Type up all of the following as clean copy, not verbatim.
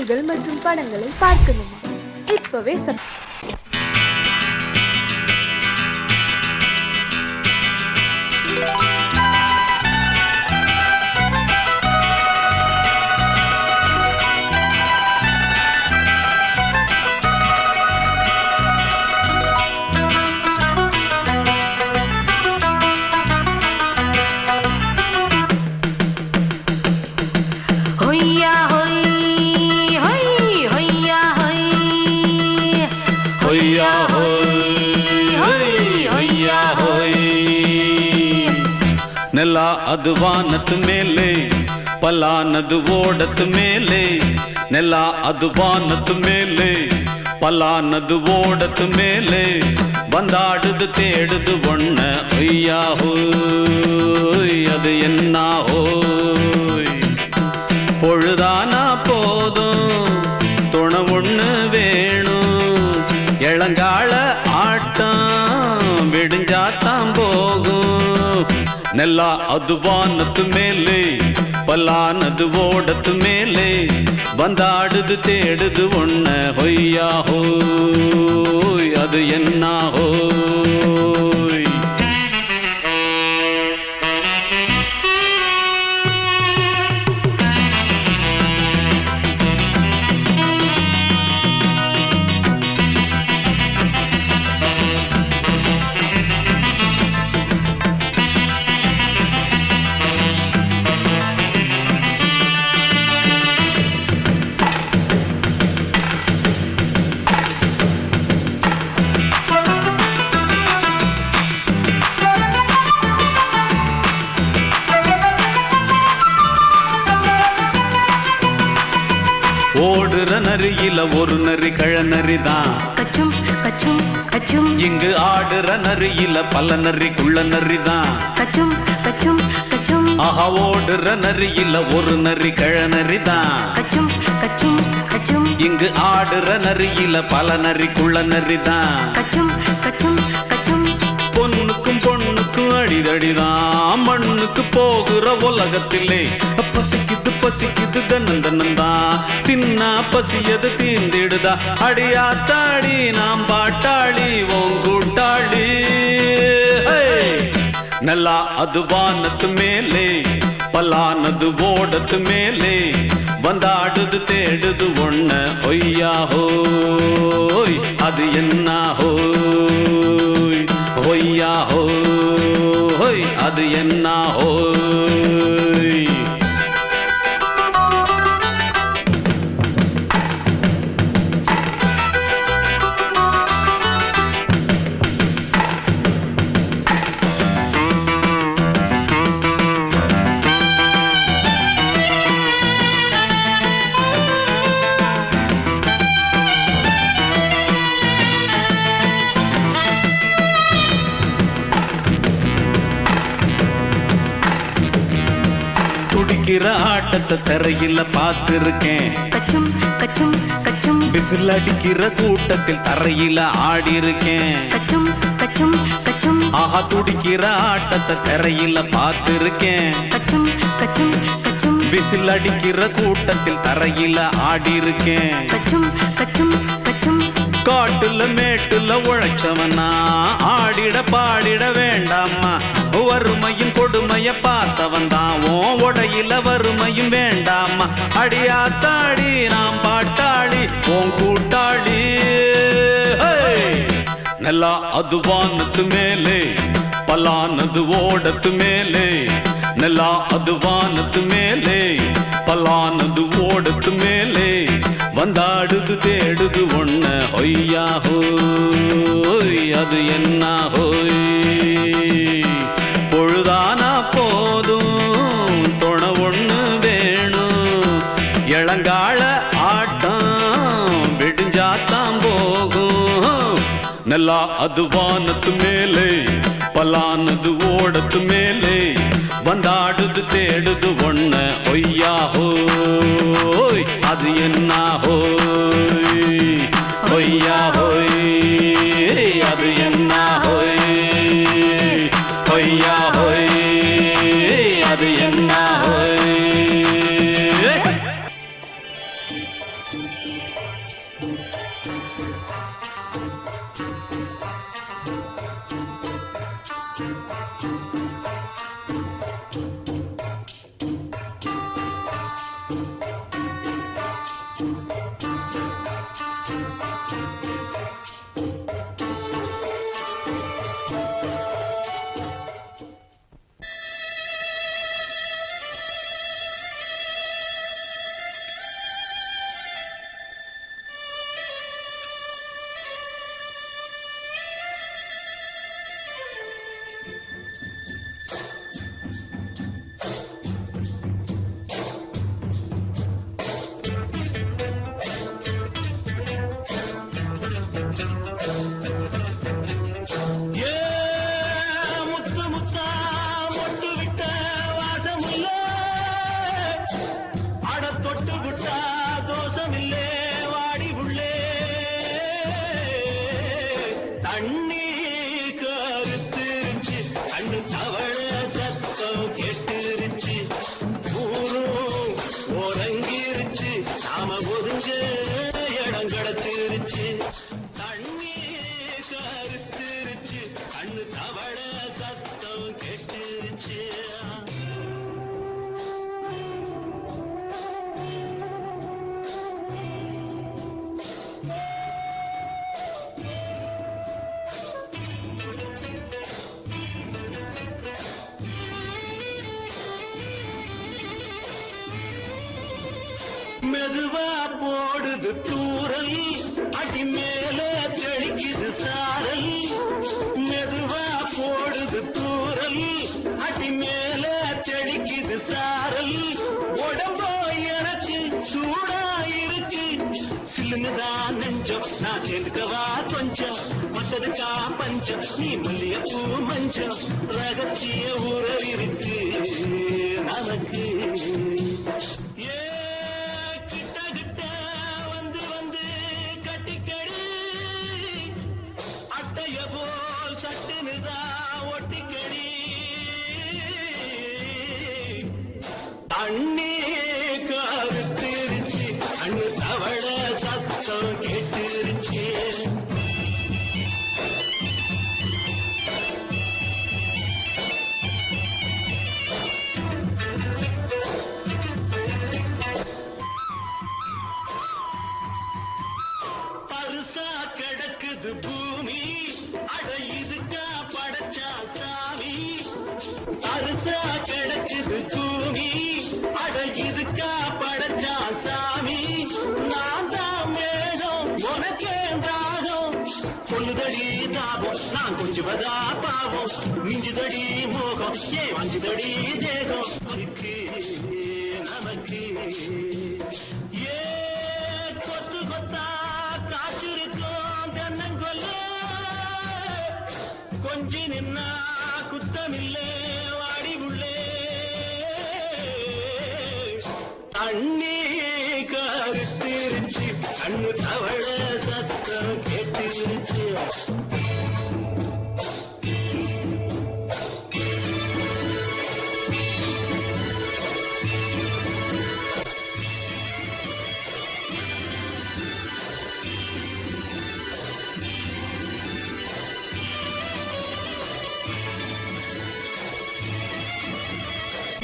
நிகழ்ச்சிகள் மற்றும் படங்களை பார்க்கணுமா? இப்பவே ನೆಲ ಅದು ವಾನದ ಮೇಲೆ ಪಲಾನದು ಓಡದ ಮೇಲೆ ನೆಲ ಅದು ವಾನದ ಮೇಲೆ ಪಲಾನದು ಓಡದ ಮೇಲೆ ಬಂದಾಡುದು தேடுது ஒண்ண ஐயா ஹோய் அது என்ன ஹோய் பொழுதானா போதும் துணை ஒண்ணு வேணும் இளங்கால ஆட்டம் விடிஞ்சாத்தான் போகும் ನೆಲ ಅದು ವಾನದ ಮೇಲೆ ಪಲಾನದು ಓಡದ ಮೇಲೆ ಬಂದಾಡುದು தேடுது ஒண்ண ಹೊಯ್ಯಾ ಹೋಯ್ ಅದು என்ன ಹೋಯ್ ஓடுற நரியில ஒரு நரி கழநரிதான் கச்சும் கச்சும் கச்சும் இங்கு ஆடுற நரியில பல நரிக்குள்ள நரிதான் கச்சும் கச்சும் கச்சும் ஆஹா ஓடுற நரியில ஒரு நரி கழநரிதான் கச்சும் கச்சும் கச்சும் இங்கு ஆடுற நரியில பல நரிக்குள்ள நரிதான் கச்சும் கச்சும் கச்சும் பொண்ணுக்கும் பொண்ணுக்கும் அடிதடிதான் மண்ணுக்கு போகிற உலகத்திலே பசிக்குது பசிக்குது தன்னந்தனந்தான் தின்னா பசியது தீந்திடுதா அடியாத்தாடி நாம் பாட்டாளி ஓங்கூட்டாளி ನೆಲ ಅದು ವಾನದ ಮೇಲೆ ಪಲಾನದು ಓಡದ ಮೇಲೆ ಬಂದಾಡುದು தேடுது ஒண்ண ಹೊಯ್ಯಾ ಹೋಯ್ ಅದು என்ன ಹೋಯ್ ಹೊಯ್ಯಾ ಹೋಯ್ ಅದು என்ன ಹೋಯ್ துடிக்கிற ஆட்டத்தை தரையில பார்த்திருக்கேன் கச்சும் கச்சும் கச்சும் விசில் அடிக்கிற கூட்டத்தில் தரையில ஆடி இருக்கேன் கச்சும் கச்சும் கச்சும் ஆஹா துடிக்கிற ஆட்டத்தை தரையில பார்த்திருக்கேன் கச்சும் கச்சும் கச்சும் விசில் அடிக்கிற கூட்டத்தில் தரையில ஆடி இருக்கேன் கச்சும் கச்சும் கச்சும் காட்டுல மேட்டுல உழைச்சவனா ஆடிட பாடிட வேண்டாமா வறுமையின் கொடுமைய பார்த்தவன் தான் உடையில வறுமையும் வேண்டாமா அடியாத்தாடி நாம் பாட்டாளி ஓன் கூட்டாளி ನೆಲ ಅದು ವಾನದ ಮೇಲೆ ಪಲಾನದು ಓಡದ ಮೇಲೆ ನೆಲ ಅದು ವಾನದ ಮೇಲೆ ಪಲಾನದು ಓಡದ ಮೇಲೆ ಬಂದಾಡುದು தேடுது ஒண்ண ಹೊಯ್ಯಾ ಹೋಯ್ அது என்ன ಹೋಯ್ பொழுதானா போதும் துணை ஒண்ணு வேணும் இளங்கால ஆட்டம் விடிஞ்சாத்தான் போகும் ನೆಲ ಅದು ವಾನದ ಮೇಲೆ ಪಲಾನದು ಓಡದ ಮೇಲೆ ಬಂದಾಡುದು தேடுது ஒண்ண ಹೊಯ್ಯಾ ಹೋಯ್ ಅದು என்ன ಹೋಯ್ ಹೊಯ್ಯಾ ಹೋಯ್ ಅದು என்ன ಹೋಯ್ ಹೊಯ್ಯಾ ಹೋಯ್ ಅದು என்ன ಹೋಯ್ மெதுவா போடுது தூரல் அடி மேல தெளிக்குது சாரல் மெதுவா போடுது தூரல் அடி மேல தெளிக்குது சாரல் உடம்போ எனக்கு சூடா இருக்கு சில்லுங்கதான் நெஞ்சம் நான் சேர்ந்துக்கவா கொஞ்சம் மத்ததுக்கா பஞ்சம் நீ மல்லியப்பூ மஞ்சம் ரகசிய உறவு இருக்கு நமக்கு அண்ணே கருத்திருச்சு அண்ணு தவள சத்தம் கேட்டுருச்சு பருசா கிடக்குது பூமி அட இதுக்கா படைச்சா சாமி பருசா கிடக்குது பூமி அட இதுக்கா படைச்சா சாமி நான் தான் மேகம் உனக்கே தாகம் சொல்லுதடி தாபம் நான் கொஞ்சுவதா பாவம் மிஞ்சுதடி மோகம் ஏன் வஞ்சுதடி தேகம் நமக்கு ஏ கொத்து கொத்தா காய்ச்சிருக்கோம் தென்னங்கொல்ல கொஞ்சி நின்னா குத்தமில்லே வாடி உள்ளே அண்ணே கருத்திருச்சு கண்ணு தவள சத்தம் கேட்டுருச்சு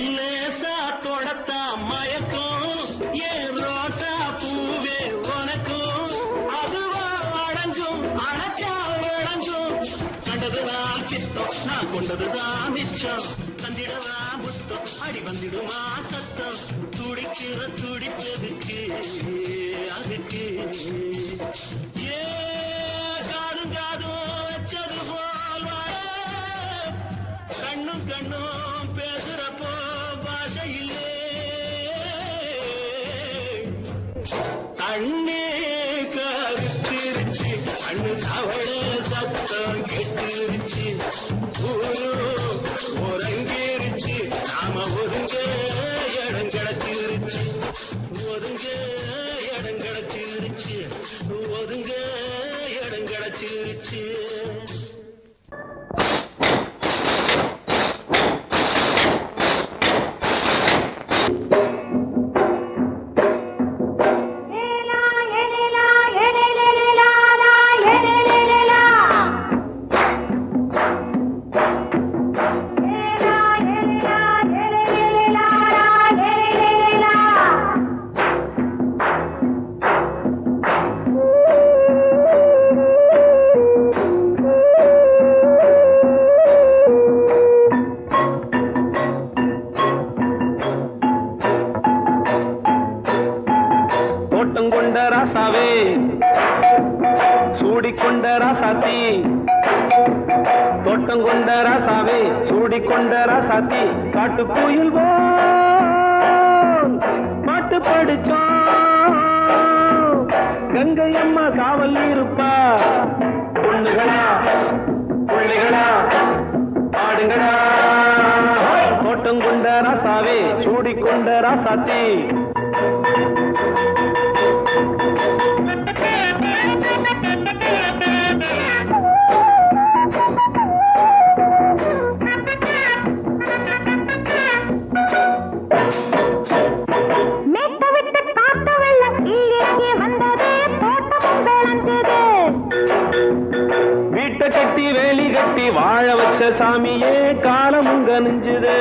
லேசா தொடத்தா மயக்கும் ஏன் ரோசா பூவே உனக்கும் அதுவா அடங்கும் அடைச்சா விளங்கும் கண்டதுதான் கித்தம் நான் கொண்டதுதான் மிச்சம் தந்திடவா புத்தம் அடி வந்திடுமா சத்தம் துடிக்கிற துடிப்பதுக்கு அதுக்கு ஏ காதும் காதும் வச்சது போல் கண்ணும் கண்ணும் பேசுறப்போ பாஷை இல்லே கண்ணே கருத்திருச்சு கண்ணு தவள சத்தம் கெட்டுருச்சு ஊரு உறங்கிருச்சு நாம ஒதுங்க இடம் கிடைச்சிருச்சு ஒதுங்க இடம் கிடைச்சிருச்சு ஒதுங்க இடம் கிடைச்சிருச்சு ஏலா கொண்ட ராசாவே சூடிக்கொண்ட ராசாத்தி தோட்டம் கொண்ட ராசாவே சூடிக்கொண்ட ராசாத்தி காட்டுக்குயில் பாட்டு படிச்சோம் கங்கை அம்மா காவல் இருப்பா பொண்ணுகளா பிள்ளைகளா ஆடுங்களா தோட்டம் கொண்ட ராசாவே சூடிக்கொண்ட ராசாத்தி வீட்டை கட்டி வேலி கட்டி வாழ வச்ச சாமியே காலம் உங்க நெஞ்சுது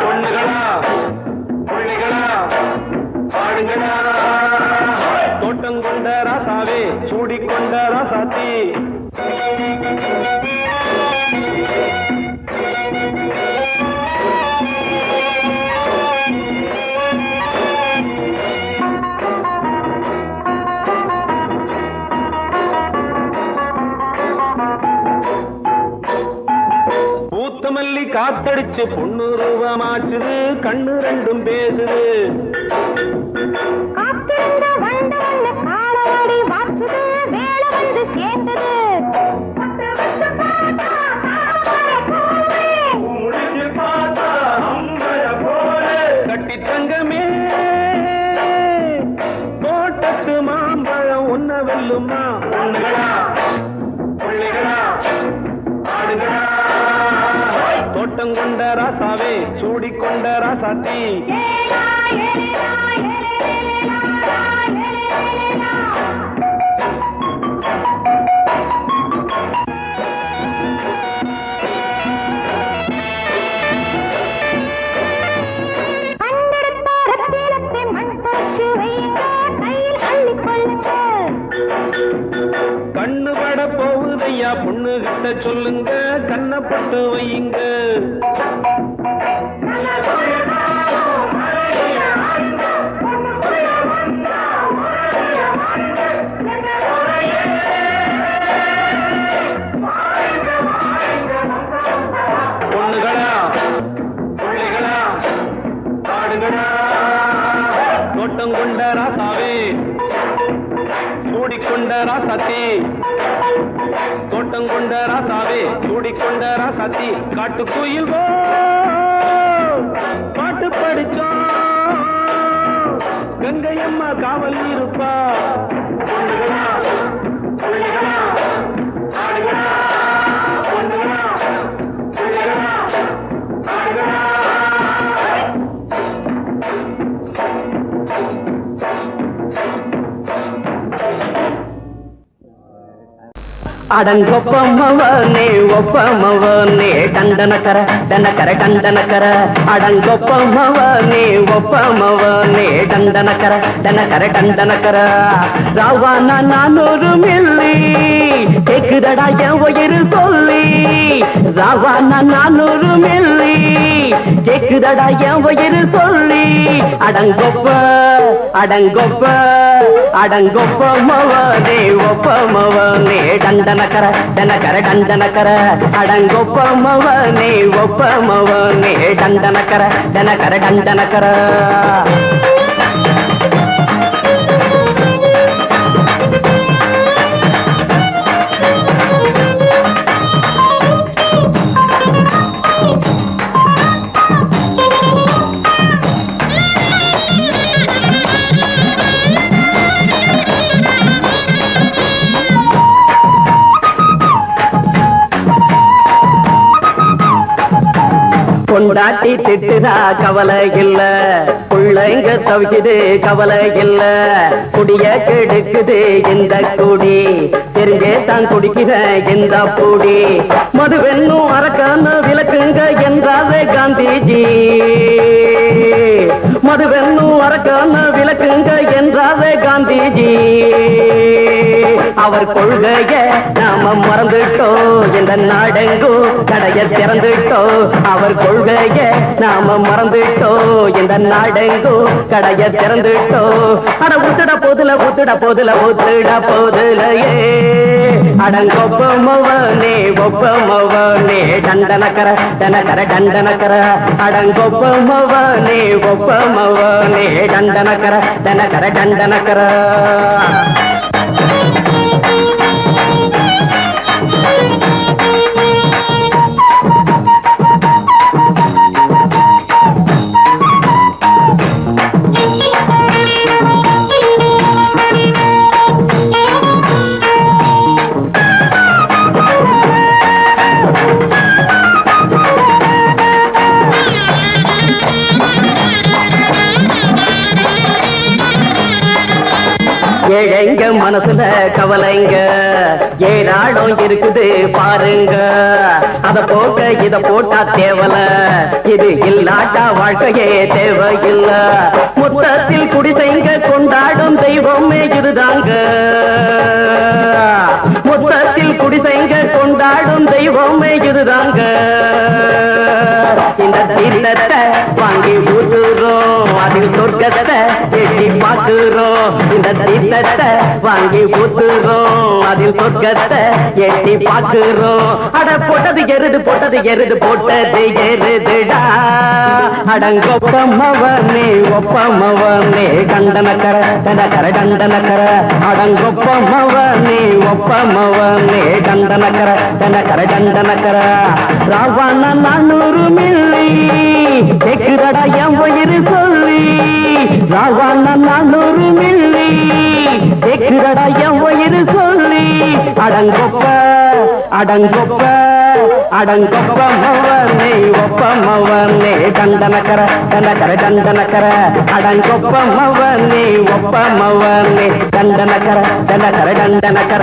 பொண்ணுகளா பிள்ளைகளா ஆடுங்களா தோட்டம் கொண்ட ராசாவே சூடிக்கொண்ட ராசாத்தி பூத்தமல்லி காத்தடிச்சு பொண்ணு ரூபமாச்சுது கண்ணு ரெண்டும் பேசுது கட்டி தங்கமே தோட்டத்து மாம்பழம் ஒன்ன வெல்லுமா பொண்ணுகளா பிள்ளைகளா ஆடுகளா தோட்டம் கொண்ட ராசாவே சூடிக்கொண்ட ராசாத்தி கண்ணு பட போகுதையா பொண்ணு கிட்ட சொல்லுங்க கண்ணப்பட்டு வையுங்க பொண்ணுகளா பிள்ளைகளா ஆடுகளா தோட்டம் கொண்ட ராசாவே சூடிக்கொண்ட ராசாத்தி தோட்டம் கொண்ட ராசாவே சூடிக்கொண்ட ராசாத்தி காட்டுக்குயில் பாட்டு படிச்சோம் கங்கை அம்மா காவல் இருப்பா பொண்ணுகளா பிள்ளைகளா ஆடுகளா பொண்ணுகளா பிள்ளைகளா ஆடுகளா அடங்கொப்பமவனே ஒப்பமவனே கண்டனக்கர டனக்கர கண்டனக்கர அடங்கொப்பமவனே ஒப்பமவனே கண்டனக்கர டனக்கர கண்டனக்கர ராவான 400 மில்லி கேக்குதடா என் உயிர் சொல்லி ராவான 400 மில்லி கேக்குதடா என் உயிர் சொல்லி அடங்கொப்ப அடங்கொப்ப அடங்கொப்பமவனே ஒப்பமவனே டண்டனக்கர டனக்கர டண்டனக்கர அடங்கொப்பமவனே ஒப்பமவனே டண்டனக்கர டனக்கர டண்டனக்கர பொண்டாட்டி திட்டுதா கவலை இல்ல புள்ளைங்க தவிக்குது கவலை இல்ல குடிய கெடுக்குது இந்த குடி தெரிஞ்சே தான் குடிக்கிற இந்த பூடி மதுவென்னும் அரக்கான விளக்குங்க என்றாரே காந்திஜி மதுவென்னும் அரக்கான விளக்குங்க என்றாரே காந்திஜி அவர் கொள்கைய நாம மறந்துட்டோம் இந்த நாடெங்கும் கடைய திறந்துட்டோம் அவர் கொள்கைய நாம மறந்துட்டோம் இந்த நாடெங்கும் கடைய திறந்துட்டோம் அட ஊத்துட போதுல ஊத்துட போதுல ஊத்துட போதுலையே அடங்கொப்பமவனே ஒப்பமவனே டண்டனக்கர டனக்கர டண்டனக்கர அடங்கொப்பமவனே ஒப்பமவனே டண்டனக்கர டனக்கர டண்டனக்கர ஏழைங்க மனசுல கவலைங்க ஏராளம் இருக்குது பாருங்க அத போட்ட இத போட்டா தேவல இது இல்லாட்டா வாழ்க்கையே தேவையில்ல மொத்தத்தில் குடிசைங்க கொண்டாடும் தெய்வமே இதுதாங்க மொத்தத்தில் குடிசைங்க கொண்டாடும் தெய்வமே இதுதாங்க இந்த தீர்த்தத்தை வாங்கி ஊத்துறோம் அதில் சொர்க்கத்தை எட்டி பார்க்கிறோம் இந்த தீர்த்தத்தை வாங்கி ஊத்துறோம் அதில் சொர்க்கத்தை எட்டி பார்க்கிறோம் அட போட்டது எருது போட்டது எருதுடா அடங்கொப்பமவனே ஒப்பமவனே கண்டனக்கர கண்டனக்கர கண்டனக்கர அடங்கொப்பமவனே ஒப்பமவனே கண்டனக்கர கண்டனக்கர கண்டனக்கர ராவண 400 மில்லி கேக்குதடா என் உயிர் சொல்லி ராவண 400 மில்லி கேக்குதடா என் உயிர் சொல்லி அடங்கொப்ப அடங்கொப்ப அடங்கொப்பமவனே ஒப்பமவனே கண்டனக்கர கண்டனக்கர கண்டனக்கர அடங்கொப்பமவனே ஒப்பமவனே கண்டனக்கர கண்டனக்கர கண்டனக்கர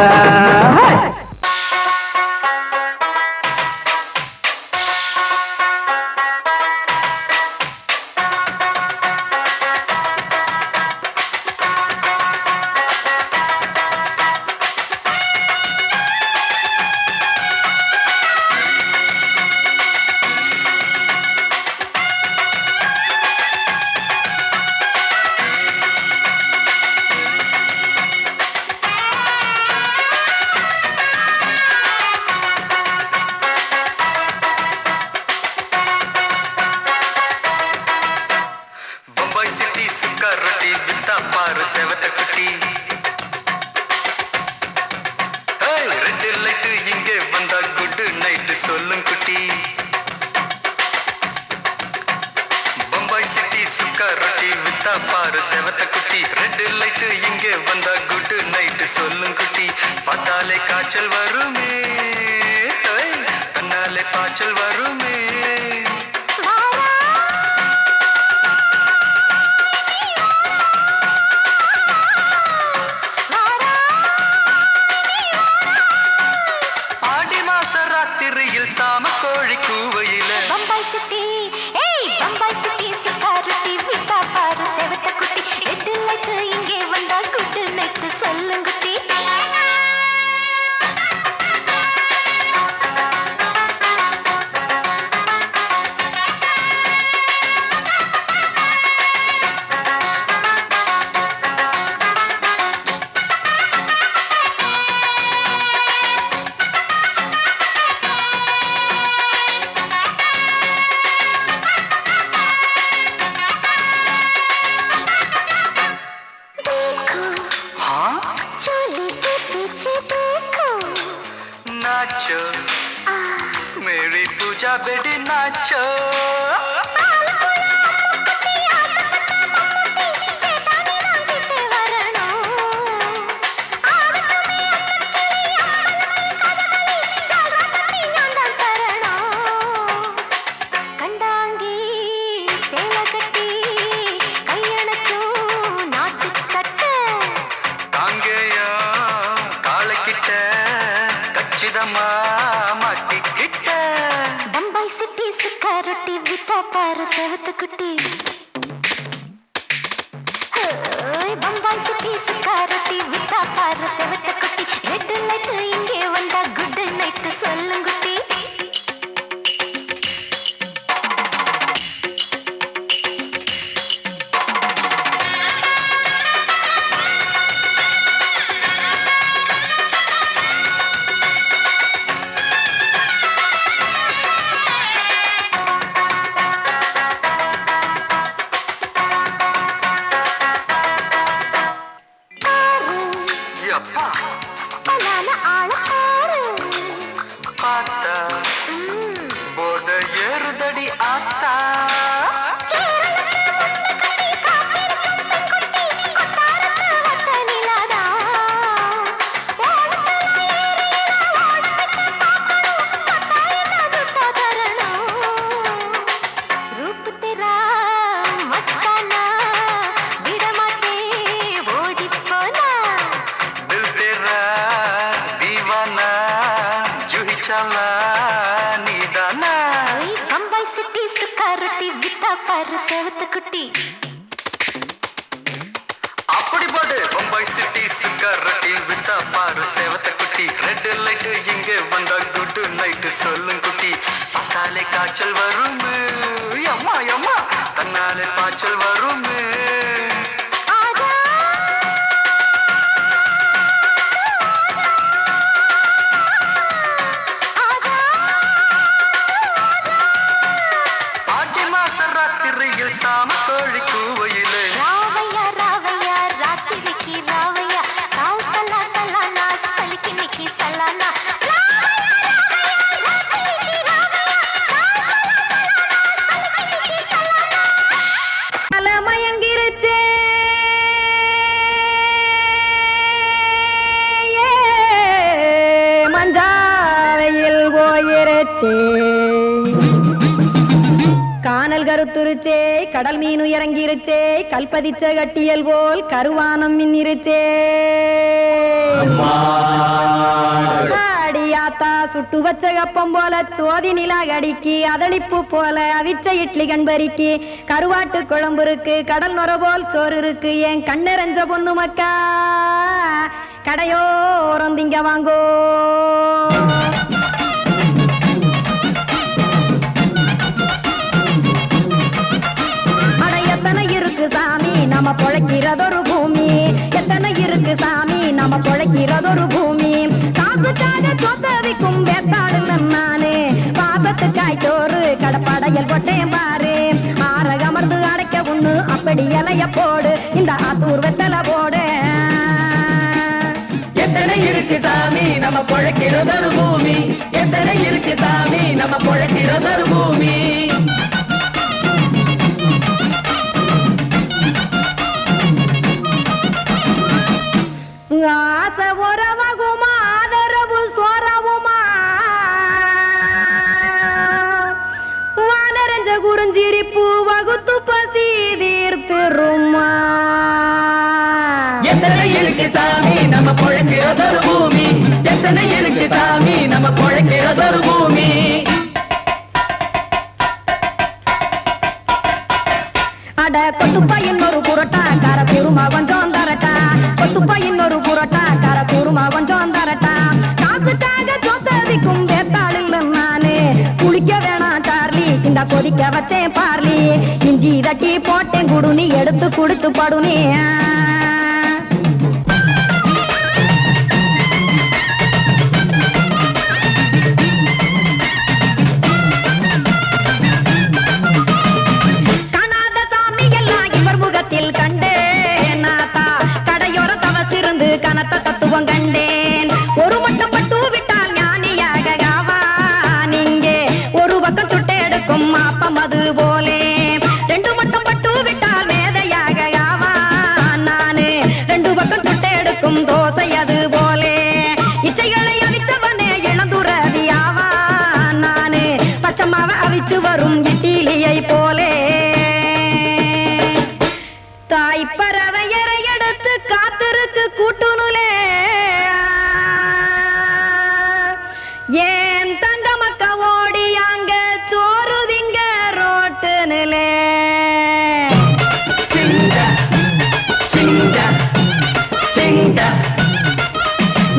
செவத்த குட்டி ரெட் லைட் இங்கே வந்தா குட் நைட் சொல்லும் குட்டி பம்பாய் சிட்டி சுக்கா ரொட்டி வித்தா பாரு செவத்த குட்டி ரெட் லைட் இங்கே வந்தா குட் நைட் சொல்லும் குட்டி பார்த்தாலே காய்ச்சல் வருமே கண்ணாலே பாய்ச்சல் வருமே சாம கோழி கூவையில பம்பாய் சிட்டி ஏய் பம்பாய் சிட்டி சிக்காருட்டி விட்டா பாரு செவத்த குட்டி ரெட் லைட் இங்கே வந்தா குட் நைட் சொல்லுங்குட்டி नाचो मेरी पूजा बेटी नाचो பம்பாய் சிட்டி சிக்காரட்டி வித்தா பாரு செவத்த குட்டி பம்பாய் சிட்டி சிக்காரட்டி வித்தா பாரு செவத்த குட்டி அப்பா பலான ஆள பாரு பார்த்தா போத ஏறுதடி ஆத்தா குட்டி அப்படி போடு பம்பாய் சிட்டி சுக்கரட்டி வித்தா பாரு சேவத்த குட்டி ரெட் லைட் இங்கே வந்தா குட் நைட் சொல்லும் குட்டி பார்த்தாலே காய்ச்சல் வரும் அம்மா அம்மா தன்னாலே பாய்ச்சல் வரும் சாம கோழி கூவையிலே ராவையா ராவையா ராத்திரிக்கு ராவையா சாவு சல்லா சல்லானா சலிக்கு நிக்கி சல்லானா மயங்கிருச்சே மஞ்சாவையில் போயிருச்சே கானல் கருத்துருச்சே கடல் மீன் இறங்கிருச்சே கல்பதிச்ச கட்டியல் போல் கருவானம் மின்னிருச்சே அடியாத்தா சுட்டு வச்ச கப்பம் போல சோதி நிலா கடிக்கு அதளிப்பு போல அவிச்ச இட்லி கண்பறிக்கு கருவாட்டு குழம்பு இருக்கு கடல் நுர போல் சோறு இருக்கு என் கண்ணெரஞ்ச பொண்ணு மக்கா கடையோரம் திங்க வாங்கோ நம்ம பொழைக்கிறதொரு பூமி எத்தனை இருக்கு சாமி நம்ம பொழைக்கிறதொரு பூமி காசுக்காக சொத்தவிக்கும் வேத்தாடுங்க நானே பாசத்துக்காய் சோறு கடப்படையல் கொட்டேன் பாரு ஆரகமர்ந்து அடைக்க ஒண்ணு அப்படி இலைய போடு இந்த ஆத்தூர் வெத்தலை போடு எத்தனை இருக்கு சாமி நம்ம பொழைக்கிறதொரு பூமி எத்தனை இருக்கு சாமி நம்ம பொழைக்கிறதொரு பூமி ஆசை உறவகுமா ஆதரவு சோறவுமா வானரஞ்ச குறிஞ்சிரிப்பு வகுத்து பசி தீர்த்துருமா எத்தனை இருக்கு சாமி நம்ம பொழைக்கிறதொரு பூமி எத்தனை இருக்கு சாமி நம்ம பொழைக்கிறதொரு பூமி அட கொத்துப்பா இன்னொரு புரோட்டா கார பெருமா கொஞ்சம் தரட்டா கொத்துப்பா இன்னொரு புரோட்டா கார பெருமா கொஞ்சம் தரட்டா காசுக்காக சொத்தவிக்கும் வேத்தாளில் நானே குளிக்க வேணாம் சார்லி இந்த கொதிக்க வச்சேன் பார்லி இஞ்சி தட்டி போட்டேன் குடுனி எடுத்து குடிச்சு படுனி கனத்த தத்துவம் கண்டேன் ஒரு மட்டும் பட்டு விட்டால் ஞானியாக ஆவான் இங்கே ஒரு பக்கம் சுட்டு எடுக்கும் மாப்பம் அது போலே ரெண்டு மட்டும் பட்டு விட்டால் வேதையாக ஆவான் நானு ரெண்டு பக்கம் சுட்டு எடுக்கும் தோசை அது போலே இச்சைகளை அவிச்சவனே இளந்துறவி ஆவான் நானு பச்சமாவ அவிச்சு வரும் இட்டிலியை போலே தாய்ப்பறவையரை எடுத்து காத்திருக்கு கூட்டுனுலே ஏன் தங்க மக்க ஓடி அங்க சோறுதிங்க ரோட்டு நிலே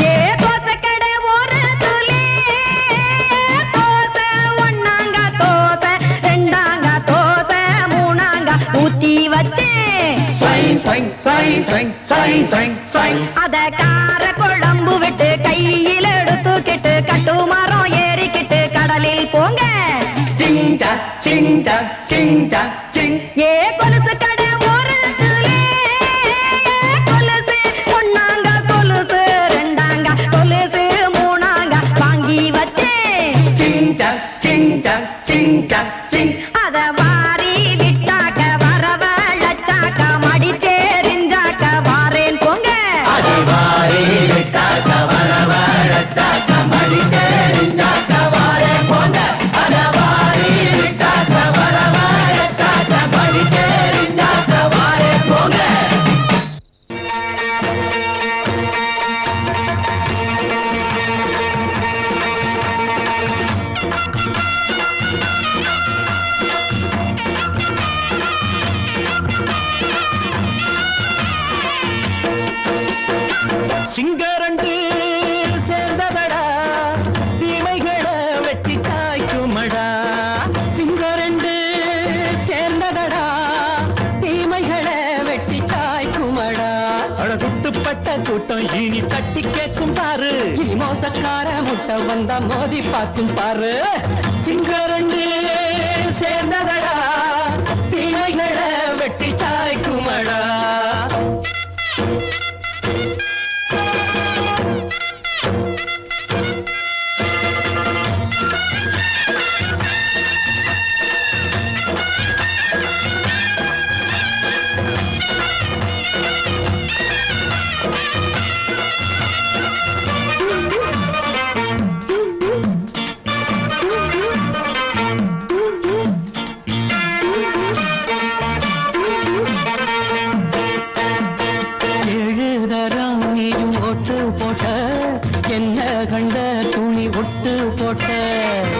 ஏ தோசை கடை ஓரத்துலே தோசை ஒன்னாங்க தோசை ரெண்டாங்க தோசை மூணாங்க ஊத்தி வச்சே அத கார குழம்பு விட்டு கையில் எடுத்துக்கிட்டு கட்டு மரம் ஏறிக்கிட்டு கடலில் போங்க ஏ கொலுசு கடை ஓரத்துலே கொலுசு ஒன்னாங்க கொலுசு வாரி விட்டாக்க வரவழைச்சாக்க மடிச்சேரிஞ்சாக்க வாரே போங்க அத வாரி விட்டாக்க வரவழைச்சாக்க மடிச்சேரிஞ்சாக்க வாரே போங்க. சிங்கரண்டு சேர்ந்ததடா தீமைகளை வெட்டி காய்க்குமடா. சிங்கரண்டு சேர்ந்ததடா தீமைகளை வெட்டி சாய்க்குமடா. அழகுட்டுப்பட்ட கூட்டம் இனி தட்டி கேட்கும் பாரு. இனி மோசக்கார முட்டை வந்தா மோதி பார்க்கும் பாரு. சிங்கரண்டு சேர்ந்ததடா தீமைகளை வெட்டி சாய்க்குமடா. எழுதராணியும் ஒட்டு போட்ட என்ன கண்ட துணி ஒட்டு போட்ட.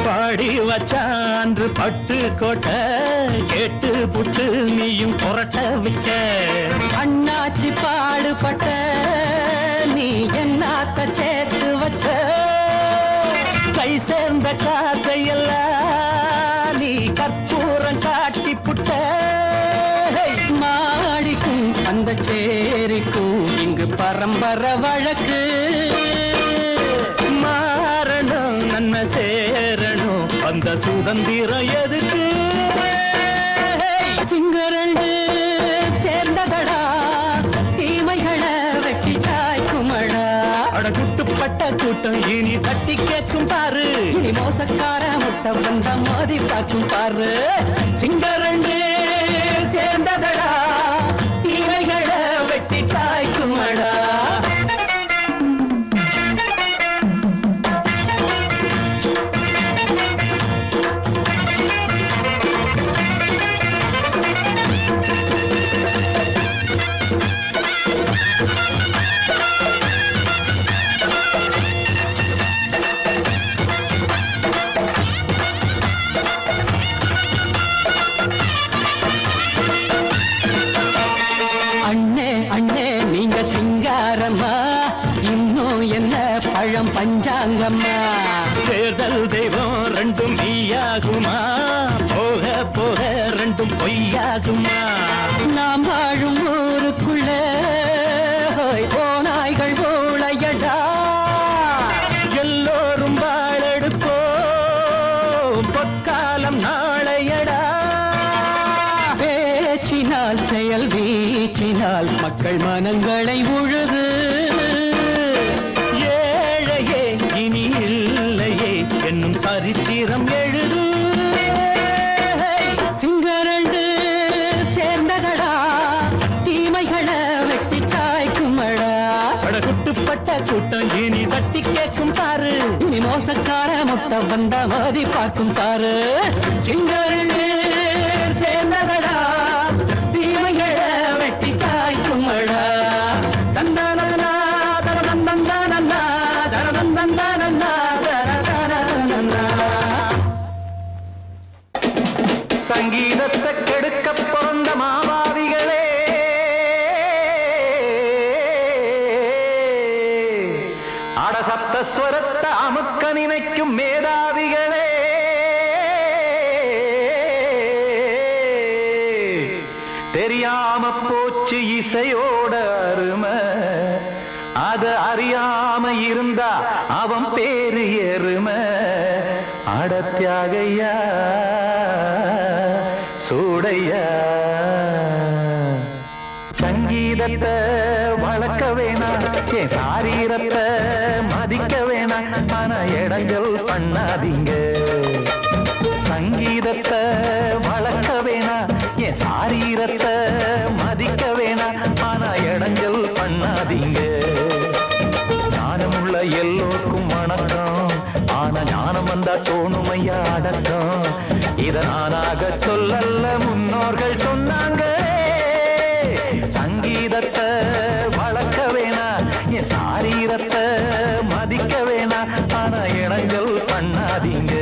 பாடி வச்சான்று பட்டு கோட்டை கேட்டு புட்டு நீயும் புரட்ட விட்ட. அண்ணாச்சி பாடுபட்ட நீ என்னாத்த சேர்த்து வச்ச. கை சேர்ந்த காசையெல்லாம் நீ கற்பூரம் காட்டி புட்ட. மாடிக்கும் அந்த சேரிக்கும் இங்கு பரம்பரை வழக்கு. மாறணும் நன்மை சேரணும் அந்த சுதந்திரம் எதுக்கு. சிங்கரண்டு சேர்ந்ததடா தீமைகளை வெட்டி சாய்க்குமடா. அடகுட்டுப்பட்ட கூட்டம் இனி தட்டி கேட்கும் பாரு. இனி மோசக்கார முட்டை வந்த மோதி பார்க்கும் பாரு. சிங்கரண்டு சேர்ந்ததடா தீமைகளை வெட்டி காய்க்குமடா. அண்ணே அண்ணே நீங்க சிங்காரம்மா இன்னும் என்ன பழம் பஞ்சாங்கம்மா. தேர்தல் தெய்வம் ரெண்டும் மெய்யாகுமா போக போக ரெண்டும் பொய்யாகுமா. நாம் வாழும் ஊருக்குள்ள ஓநாய்கள் ஊழையடா. எல்லோரும் வாழெடுப்போம் பொற்காலம் நாளையடா. பேச்சினால் செயல் வீச்சினால் மக்கள் மனங்களை உழுது. ஏழையே இனி இல்லையே என்னும் சரித்திரம் எழுது. சிங்கரண்டு சேர்ந்ததடா தீமைகளை வெட்டி சாய்க்குமடா. அடகுட்டுப்பட்ட கூட்டம் இனி தட்டி கேட்கும் பாரு. இனி மோசக்கார முட்டை வந்த மோதி பார்க்கும் பாரு. சிங்கரண்டு சேர்ந்ததடா தீமைகளை வெட்டி காய்க்குமடா. தந்தனனா தரதந்தந்தனனா தரதந்தந்தனனா தரதந்தனனா. சங்கீதத்தை கெடுக்க பிறந்த மாவாவிகளே அடசப்தஸ்வரத்தை அமுக்க நினைக்கும் மேதாவிகளே தெரியாம போச்சு இசையோட அருமை. அத அறியாம இருந்தா அவன் பேரு எருமை. அடத்தியாகையா சூடையா சங்கீதத்தை வளர்க்க வேணாம் என் சாரீரத்தை மதிக்க வேணாம். ஆனா இடங்கள் பண்ணாதீங்க. சங்கீதத்தை வளர்க்க வேணாம் என் சாரீரத்தை மதிக்க வேணாம். ஆனா இடங்கள் பண்ணாதீங்க. எல்லோருக்கும் வணக்கம். ஆனா ஞானம் வந்தா தோணுமையா அடக்கம். இத நானாக சொல்லல்ல முன்னோர்கள் சொன்னாங்க. சங்கீதத்தை வளர்க்க வேணா, என் சாரீரத்தை மதிக்க வேணா. ஆனா இணங்கல் பண்ணாதீங்க.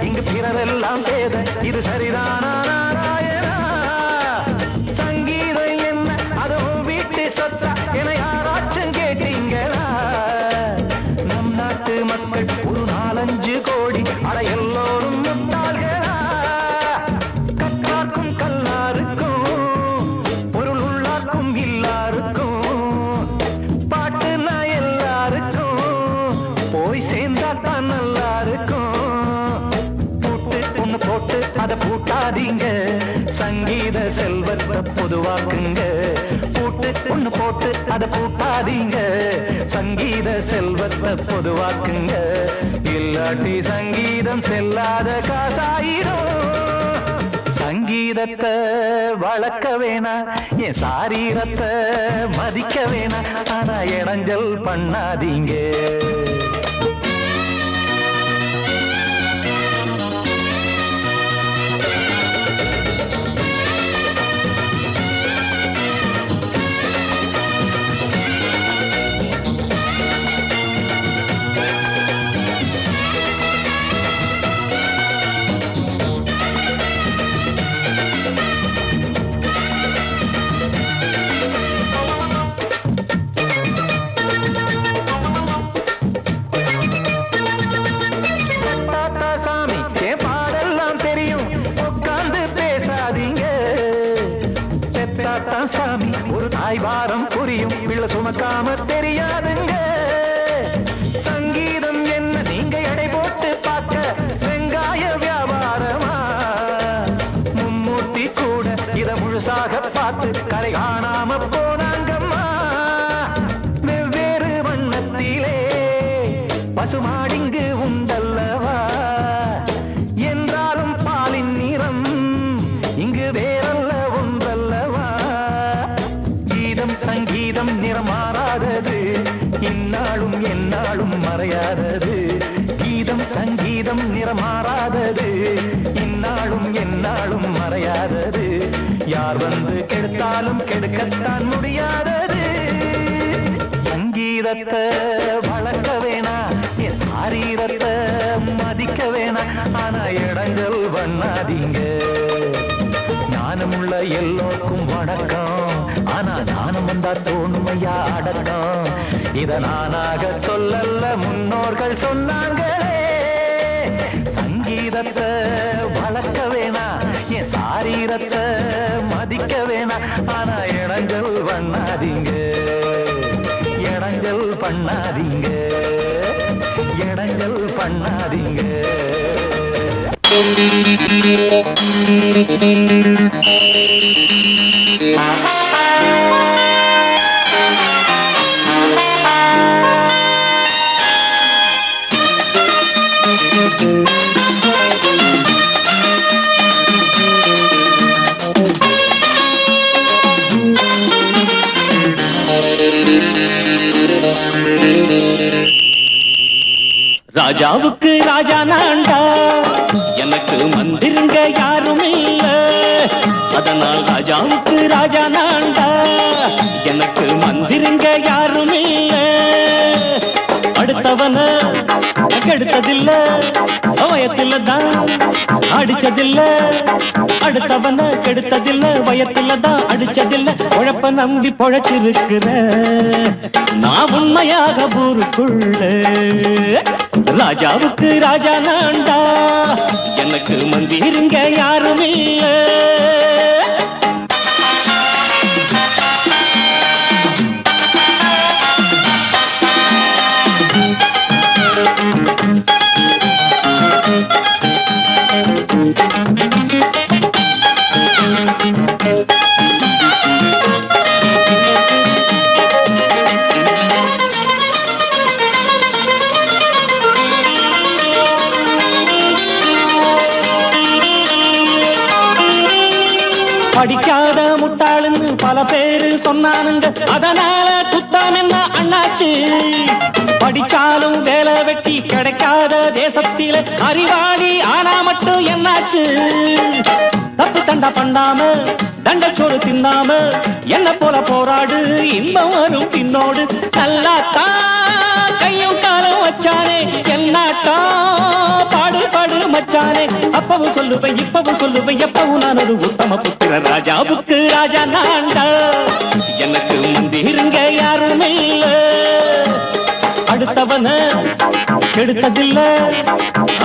இங்கு பிறரெல்லாம் பேத, இது சரிதானா நாராயணா? சங்கீதம் என்ன அதுவும் வீட்டு சொத்தா என யாராச்சும் கேட்டீங்களா? நம் நாட்டு மக்கள் ஒரு 4-5 கோடி, அட எல்லோரும் முட்டாள்களா? கற்றார்க்கும் கல்லாருக்கும் பொருள் உள்ளார்க்கும் இல்லாருக்கும் பாட்டுனா எல்லாருக்கும் போய் சேர்ந்தா தான் நல்லா இருக்கும். போட்டு அதை பூட்டாதீங்க, சங்கீத செல்வத்தை பொதுவாக்குங்க. பூட்டு ஒண்ணு போட்டு அதை பூட்டாதீங்க, சங்கீத செல்வத்தை பொதுவாக்குங்க. இல்லாட்டி சங்கீதம் செல்லாத காசாயிரும். சங்கீதத்தை வளர்க்க வேணா, என் சாரீரத்தை மதிக்க வேணா. ஆனா இடைஞ்சல் பண்ணாதீங்க. சாமி ஒரு தாய் வாரம் புரியும், பிள்ளை சுமக்காம தெரியாதுங்க. சங்கீதம் என்ன நீங்க எடை போட்டு பார்க்க வெங்காய வியாபாரமா? மும்மூர்த்தி கூட இத முழுசாக பார்த்து கரை காணாம போனாங்கம்மா. வெவ்வேறு வண்ணத்திலே பசுமாடிங்கு உண்டல்லவா? என்றாலும் பாலின் நிறம் இங்கு வேறல்ல ஒன்றல்லவா? சங்கீதம் நிறம் மாறாதது, இந்நாளும் எந்நாளும் மறையாதது. கீதம் சங்கீதம் நிறம் மாறாதது, இந்நாளும் எந்நாளும் மறையாதது. யார் வந்து கெடுத்தாலும் கெடுக்கத்தான் முடியாதது. சங்கீதத்தை வளர்க்க வேணா, என் சாரீரத்தை மதிக்க வேணா. ஆனா இடங்கள் பண்ணாதீங்க. ஞானமுள்ள எல்லோருக்கும் வணக்கம். ஆனா ஞானம் வந்தா தோணுமையா அடக்கம். இத நானாக சொல்லல்ல முன்னோர்கள் சொன்னாங்களே. சங்கீதத்தை வளர்க்க வேணா, என் சாரீரத்தை மதிக்க வேணா. ஆனா இடங்கள் பண்ணாதீங்க, இடங்கள் பண்ணாதீங்க, இடங்கள் பண்ணாதீங்க. ராஜாவுக்கு ராஜா நான்டா, எனக்கு மந்திருங்க யாரும் இல்ல. அதனால் ராஜாவுக்கு ராஜா நான்டா, எனக்கு மந்திருங்க யாரும் இல்ல. அடுத்தவன கெடுத்ததில்ல, வயத்துல தான் அடிச்சதில்ல. அடுத்தவன கெடுத்ததில்ல, வயத்துல தான் அடிச்சதில்ல. உழப்ப நம்பி பொழைச்சிருக்கிற நான் உண்மையாக ஊருக்குள்ள. ராஜாவுக்கு ராஜா நான்டா, எனக்கு எனக்கு மந்திருங்க யாரும் இல்ல. படிக்காத முட்டாளுன்னு பல பேரு சொன்னானுங்க, அதனால குத்தம் என்ன அண்ணாச்சு? படிச்சாலும் வேலை வெட்டி கிடைக்காத தேசத்தில அறிவாளி ஆனா மட்டும் என்னாச்சு? தப்பு தண்டா பண்ணாம தண்டச்சோறு தின்னாம என்ன போல போராடு, இன்பம் வரும் பின்னோடு. நல்லாத்தான் கையும் காலம் வச்சானே, என்னாட்டா பாடு பாடு மச்சானே. அப்பவும் சொல்லுவேன் இப்பவும் சொல்லுவேன், எப்பவும் நான் ஒரு உத்தம புத்திர. ராஜாவுக்கு ராஜா நான்டா, எனக்கு மந்திருங்க யாரும் இல்ல. அடுத்தவன கெடுத்ததில்ல,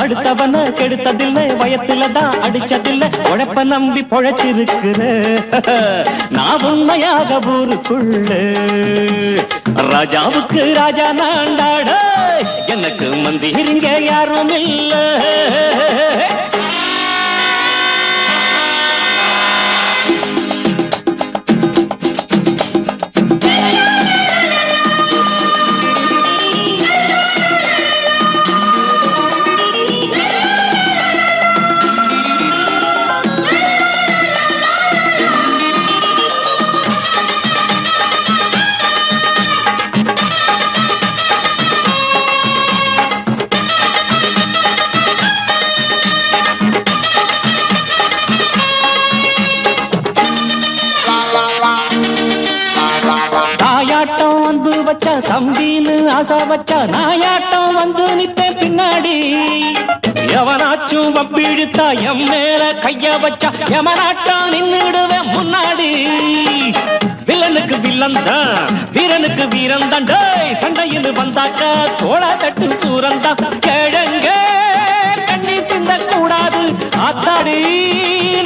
அடுத்தவன கெடுத்ததில்லை, வயத்துலதான் அடிச்சதில்ல. உழைப்ப நம்பி பொழைச்சிருக்கிற நான் உண்மையாக ஊருக்குள்ள. ராஜாவுக்கு ராஜா நான்டாட, எனக்கு மந்திருங்க யாரும் இல்ல. தம்பின்னு ஆசா வச்சா நாயாட்டம் வந்து நிப்பேன் பின்னாடி. எவனாச்சும் வப்பிழுத்தா எம் மேல கைய வச்சா எவனாட்டம் நின்னுடுவேன் முன்னாடி. வில்லனுக்கு வில்லன் தான், வீரனுக்கு வீரன் தான். சண்டையில் வந்தாக்கா தோளா தட்டு சூரன் தான். கிழங்க கண்ணி திந்த கூடாது, ஆத்தாடி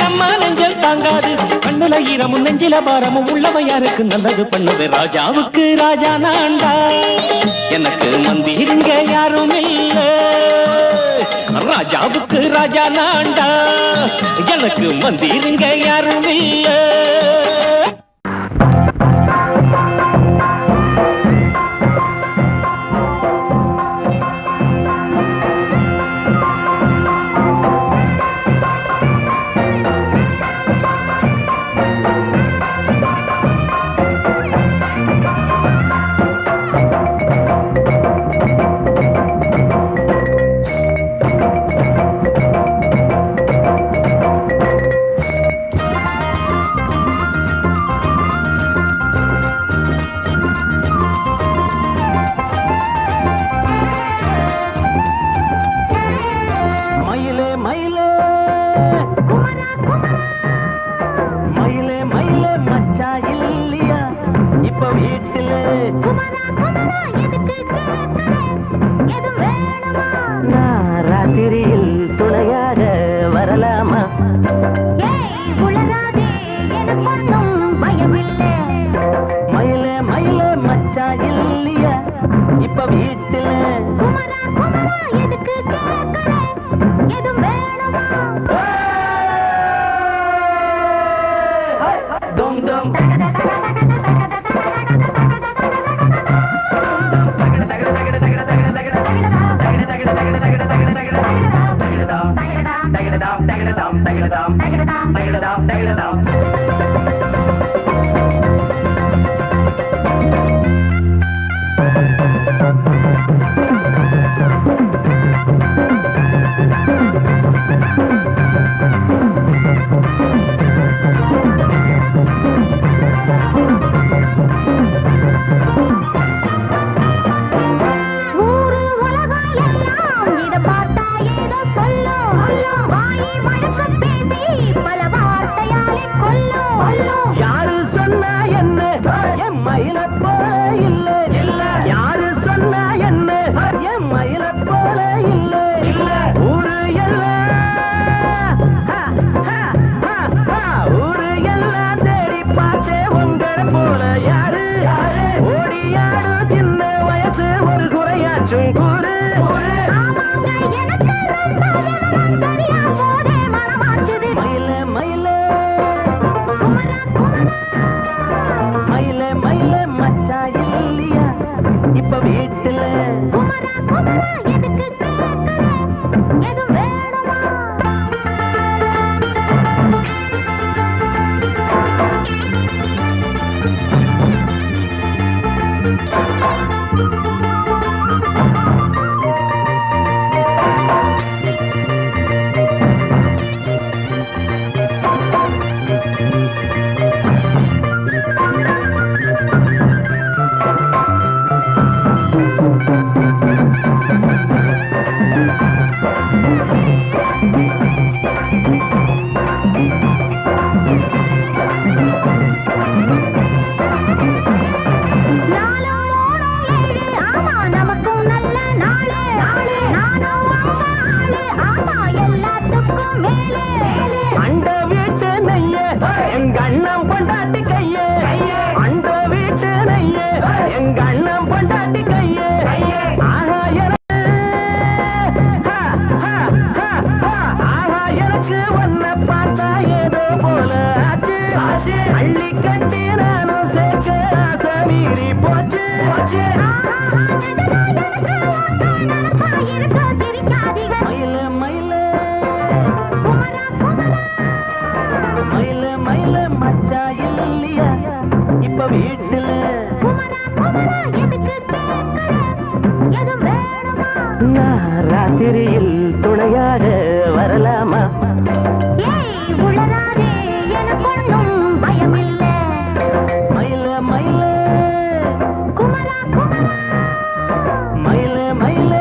நம்ம நெஞ்சல் தாங்காது. கண்ணுல ஈரமும் நெஞ்சில பாரமும் உள்ளவன் யாருக்கு நல்லது பண்ணுது. ராஜாவுக்கு ராஜா நான்டா, எனக்கு மந்திருங்க யாரும் இல்ல. ராஜாவுக்கு ராஜா நான்டா, எனக்கு மந்திருங்க யாரும் இல்ல. கட்டி நானும் சேர்க்க ஆசை மீறி போச்சு மயில மயில மயில மயில மச்சா இல்லையா இப்ப வீட்டுல நான் ராத்திரியில் துணையாக வரலாமா மயில மயில மயில மயில